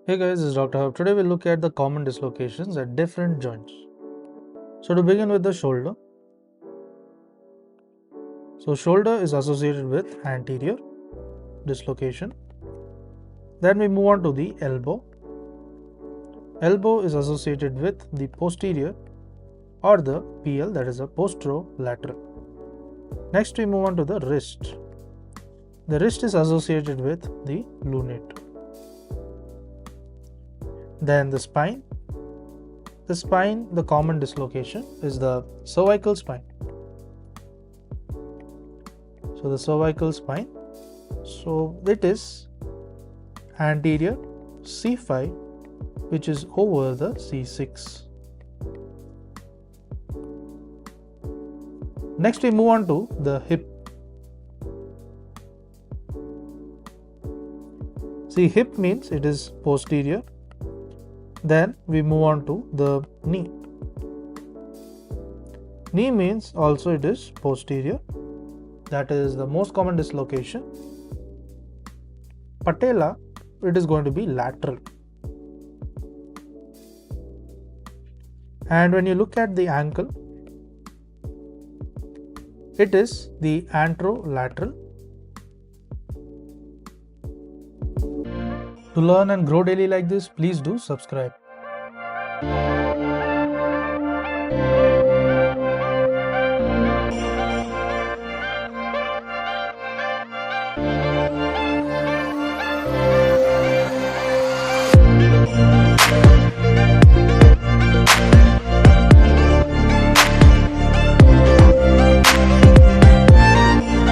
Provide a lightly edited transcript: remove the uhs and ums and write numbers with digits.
Hey guys, this is Dr. Hub. Today we'll look at the common dislocations at different joints. So to begin with the shoulder. So shoulder is associated with anterior dislocation. Then we move on to the elbow. Elbow is associated with the posterior or the PL, that is a posterolateral. Next we move on to the wrist. The wrist is associated with the lunate. Then the spine. The spine, the common dislocation is the cervical spine. So the cervical spine, so it is anterior C5, which is over the C6. Next we move on to the hip. See, hip means it is posterior. Then we move on to the knee. Knee means also it is posterior. That is the most common dislocation. Patella, it is going to be lateral. And when you look at the ankle, it is the anterolateral. To learn and grow daily like this, please do subscribe.